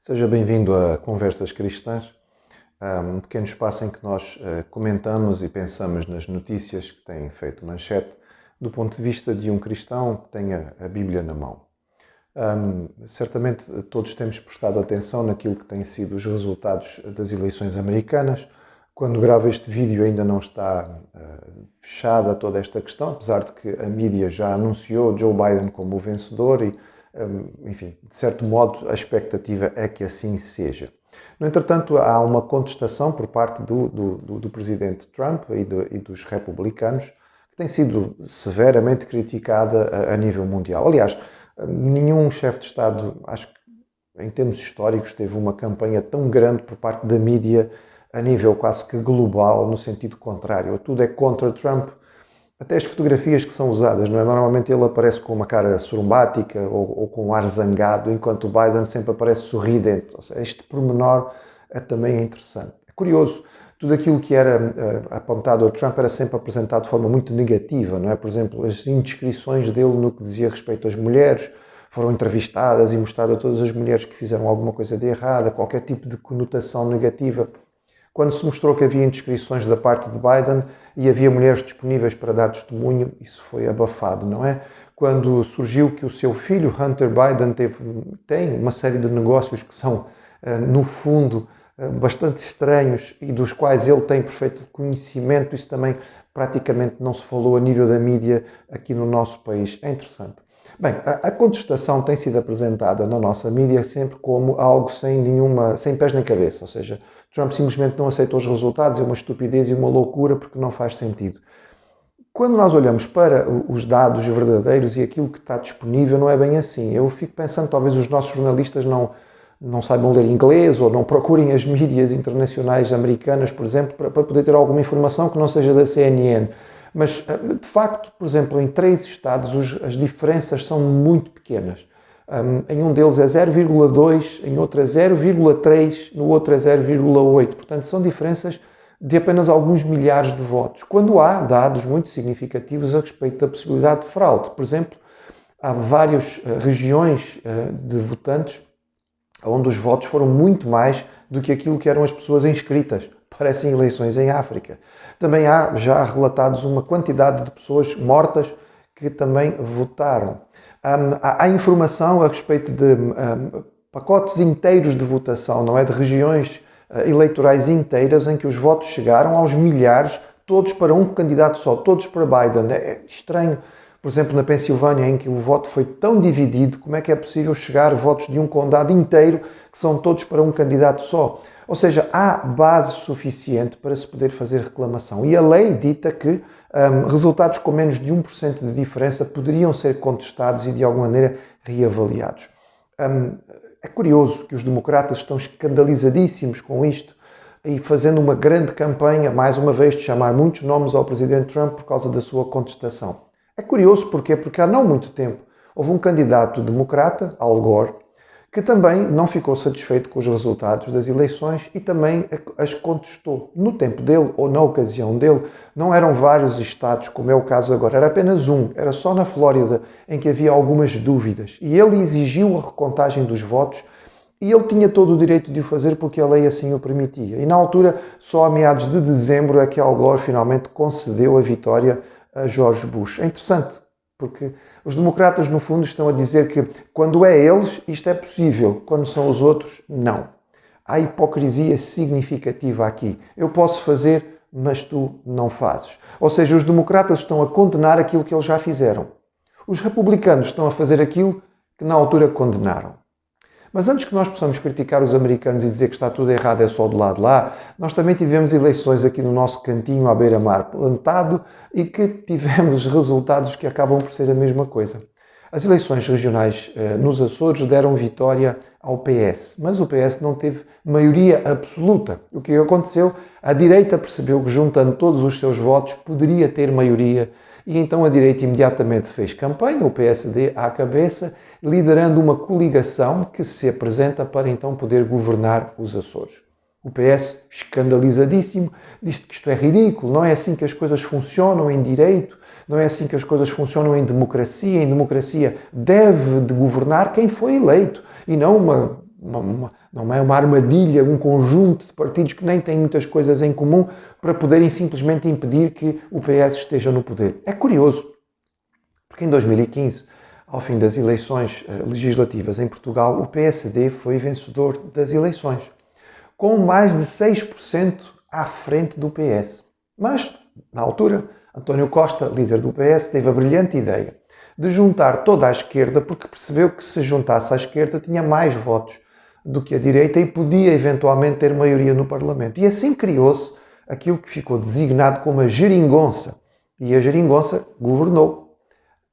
Seja bem-vindo a Conversas Cristãs, um pequeno espaço em que nós comentamos e pensamos nas notícias que têm feito manchete do ponto de vista de um cristão que tenha a Bíblia na mão. Certamente todos temos prestado atenção naquilo que têm sido os resultados das eleições americanas. Quando gravo este vídeo ainda não está fechada toda esta questão, apesar de que a mídia já anunciou Joe Biden como o vencedor e, enfim, de certo modo a expectativa é que assim seja. No entretanto, há uma contestação por parte do presidente Trump e dos republicanos que tem sido severamente criticada a nível mundial. Aliás, nenhum chefe de Estado, acho que em termos históricos, teve uma campanha tão grande por parte da mídia a nível quase que global, no sentido contrário. Tudo é contra Trump. Até as fotografias que são usadas, não é? Normalmente ele aparece com uma cara sorumbática ou com um ar zangado, enquanto o Biden sempre aparece sorridente. Ou seja, este pormenor também é interessante. É curioso, tudo aquilo que era apontado a Trump era sempre apresentado de forma muito negativa, não é? Por exemplo, as indiscrições dele no que dizia respeito às mulheres foram entrevistadas e mostradas a todas as mulheres que fizeram alguma coisa de errada, qualquer tipo de conotação negativa. Quando se mostrou que havia indiscrições da parte de Biden e havia mulheres disponíveis para dar testemunho, isso foi abafado, não é? Quando surgiu que o seu filho, Hunter Biden, tem uma série de negócios que são, no fundo, bastante estranhos e dos quais ele tem perfeito conhecimento, isso também praticamente não se falou a nível da mídia aqui no nosso país. É interessante. Bem, a contestação tem sido apresentada na nossa mídia sempre como algo sem pés nem cabeça, ou seja, Trump simplesmente não aceitou os resultados, é uma estupidez e uma loucura porque não faz sentido. Quando nós olhamos para os dados verdadeiros e aquilo que está disponível, não é bem assim. Eu fico pensando, talvez os nossos jornalistas não saibam ler inglês ou não procurem as mídias internacionais americanas, por exemplo, para poder ter alguma informação que não seja da CNN. Mas, de facto, por exemplo, em 3 estados as diferenças são muito pequenas. Em um deles é 0,2, em outro é 0,3, no outro é 0,8. Portanto, são diferenças de apenas alguns milhares de votos. Quando há dados muito significativos a respeito da possibilidade de fraude. Por exemplo, há várias regiões de votantes onde os votos foram muito mais do que aquilo que eram as pessoas inscritas. Parecem eleições em África. Também há já relatados uma quantidade de pessoas mortas que também votaram. Há informação a respeito de pacotes inteiros de votação, não é? De regiões eleitorais inteiras em que os votos chegaram aos milhares, todos para um candidato só, todos para Biden. É estranho. Por exemplo, na Pensilvânia, em que o voto foi tão dividido, como é que é possível chegar votos de um condado inteiro que são todos para um candidato só? Ou seja, há base suficiente para se poder fazer reclamação. E a lei dita que resultados com menos de 1% de diferença poderiam ser contestados e, de alguma maneira, reavaliados. É curioso que os democratas estão escandalizadíssimos com isto e fazendo uma grande campanha, mais uma vez, de chamar muitos nomes ao presidente Trump por causa da sua contestação. É curioso porquê? Porque há não muito tempo houve um candidato democrata, Al Gore, que também não ficou satisfeito com os resultados das eleições e também as contestou. No tempo dele, ou na ocasião dele, não eram vários estados, como é o caso agora, era apenas um, era só na Flórida, em que havia algumas dúvidas. E ele exigiu a recontagem dos votos e ele tinha todo o direito de o fazer porque a lei assim o permitia. E na altura, só a meados de dezembro, é que Al Gore finalmente concedeu a vitória a George Bush. É interessante, porque os democratas, no fundo, estão a dizer que quando é eles, isto é possível. Quando são os outros, não. Há hipocrisia significativa aqui. Eu posso fazer, mas tu não fazes. Ou seja, os democratas estão a condenar aquilo que eles já fizeram. Os republicanos estão a fazer aquilo que na altura condenaram. Mas antes que nós possamos criticar os americanos e dizer que está tudo errado, é só do lado de lá, nós também tivemos eleições aqui no nosso cantinho à beira-mar plantado e que tivemos resultados que acabam por ser a mesma coisa. As eleições regionais nos Açores deram vitória ao PS, mas o PS não teve maioria absoluta. O que aconteceu? A direita percebeu que juntando todos os seus votos poderia ter maioria e então a direita imediatamente fez campanha, o PSD à cabeça, liderando uma coligação que se apresenta para então poder governar os Açores. O PS, escandalizadíssimo, diz que isto é ridículo, não é assim que as coisas funcionam em direito, não é assim que as coisas funcionam em democracia. Em democracia deve de governar quem foi eleito e não Não é uma armadilha, um conjunto de partidos que nem têm muitas coisas em comum para poderem simplesmente impedir que o PS esteja no poder. É curioso, porque em 2015, ao fim das eleições legislativas em Portugal, o PSD foi vencedor das eleições, com mais de 6% à frente do PS. Mas, na altura, António Costa, líder do PS, teve a brilhante ideia de juntar toda a esquerda, porque percebeu que se juntasse à esquerda tinha mais votos do que a direita e podia eventualmente ter maioria no Parlamento. E assim criou-se aquilo que ficou designado como a geringonça. E a geringonça governou.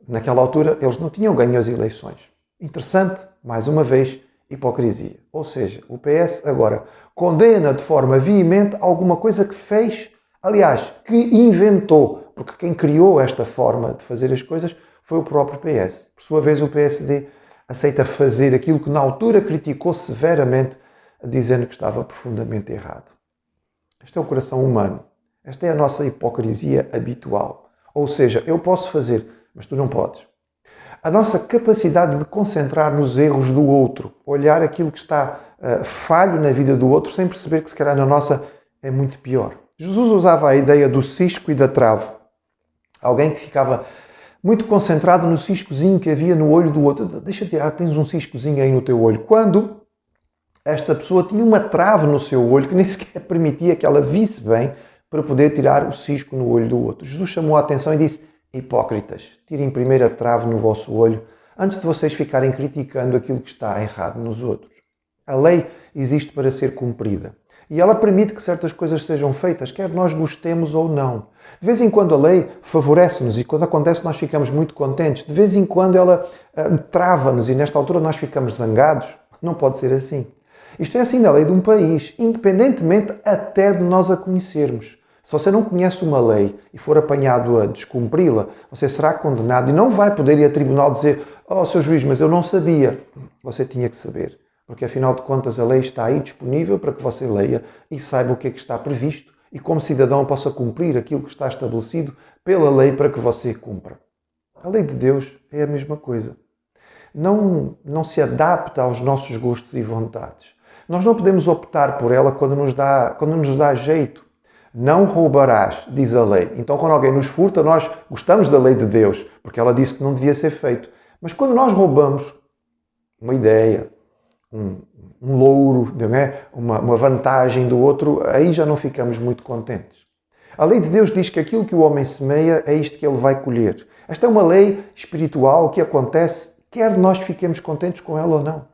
Naquela altura eles não tinham ganho as eleições. Interessante, mais uma vez, hipocrisia. Ou seja, o PS agora condena de forma veemente alguma coisa que fez, aliás, que inventou, porque quem criou esta forma de fazer as coisas foi o próprio PS. Por sua vez, o PSD aceita fazer aquilo que na altura criticou severamente, dizendo que estava profundamente errado. Este é o coração humano. Esta é a nossa hipocrisia habitual. Ou seja, eu posso fazer, mas tu não podes. A nossa capacidade de concentrar nos erros do outro, olhar aquilo que está falho na vida do outro, sem perceber que se calhar na nossa é muito pior. Jesus usava a ideia do cisco e da trave. Alguém que ficava muito concentrado no ciscozinho que havia no olho do outro. Deixa-te tirar, tens um ciscozinho aí no teu olho. Quando esta pessoa tinha uma trave no seu olho que nem sequer permitia que ela visse bem para poder tirar o cisco no olho do outro. Jesus chamou a atenção e disse: hipócritas, tirem primeiro a trave no vosso olho antes de vocês ficarem criticando aquilo que está errado nos outros. A lei existe para ser cumprida. E ela permite que certas coisas sejam feitas, quer nós gostemos ou não. De vez em quando a lei favorece-nos e quando acontece nós ficamos muito contentes. De vez em quando ela trava-nos e nesta altura nós ficamos zangados. Não pode ser assim. Isto é assim na lei de um país, independentemente até de nós a conhecermos. Se você não conhece uma lei e for apanhado a descumpri-la, você será condenado e não vai poder ir a tribunal dizer: oh, Sr. Juiz, mas eu não sabia. Você tinha que saber. Porque, afinal de contas, a lei está aí disponível para que você leia e saiba o que é que está previsto e, como cidadão, possa cumprir aquilo que está estabelecido pela lei para que você cumpra. A lei de Deus é a mesma coisa. Não se adapta aos nossos gostos e vontades. Nós não podemos optar por ela quando nos dá jeito. Não roubarás, diz a lei. Então, quando alguém nos furta, nós gostamos da lei de Deus, porque ela disse que não devia ser feito. Mas quando nós roubamos uma ideia, um louro, não é? uma vantagem do outro, aí já não ficamos muito contentes. A lei de Deus diz que aquilo que o homem semeia é isto que ele vai colher. Esta é uma lei espiritual que acontece quer nós fiquemos contentes com ela ou não.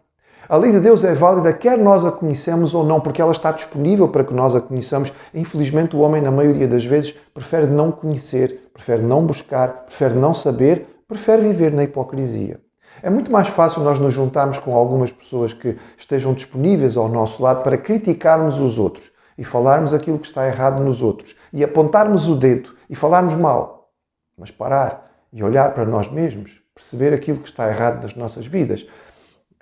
A lei de Deus é válida quer nós a conhecemos ou não, porque ela está disponível para que nós a conheçamos. Infelizmente o homem, na maioria das vezes, prefere não conhecer, prefere não buscar, prefere não saber, prefere viver na hipocrisia. É muito mais fácil nós nos juntarmos com algumas pessoas que estejam disponíveis ao nosso lado para criticarmos os outros e falarmos aquilo que está errado nos outros e apontarmos o dedo e falarmos mal. Mas parar e olhar para nós mesmos, perceber aquilo que está errado das nossas vidas.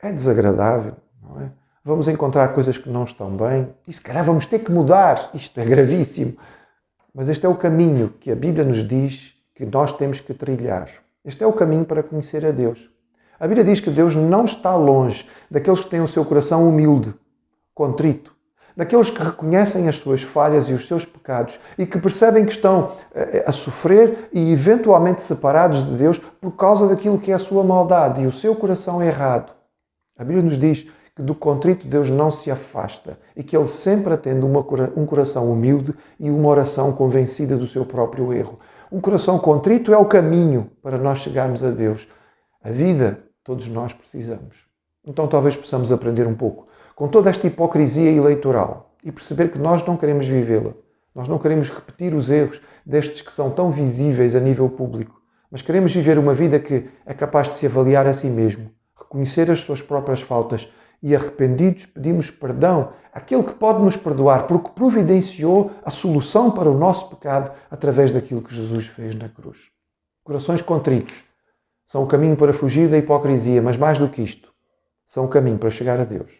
É desagradável, não é? Vamos encontrar coisas que não estão bem e se calhar vamos ter que mudar. Isto é gravíssimo. Mas este é o caminho que a Bíblia nos diz que nós temos que trilhar. Este é o caminho para conhecer a Deus. A Bíblia diz que Deus não está longe daqueles que têm o seu coração humilde, contrito, daqueles que reconhecem as suas falhas e os seus pecados e que percebem que estão a sofrer e eventualmente separados de Deus por causa daquilo que é a sua maldade e o seu coração errado. A Bíblia nos diz que do contrito Deus não se afasta e que Ele sempre atende um coração humilde e uma oração convencida do seu próprio erro. Um coração contrito é o caminho para nós chegarmos a Deus. A vida todos nós precisamos. Então talvez possamos aprender um pouco com toda esta hipocrisia eleitoral e perceber que nós não queremos vivê-la. Nós não queremos repetir os erros destes que são tão visíveis a nível público, mas queremos viver uma vida que é capaz de se avaliar a si mesmo, reconhecer as suas próprias faltas e, arrependidos, pedimos perdão àquele que pode nos perdoar, porque providenciou a solução para o nosso pecado através daquilo que Jesus fez na cruz. Corações contritos são o caminho para fugir da hipocrisia, mas mais do que isto, são o caminho para chegar a Deus.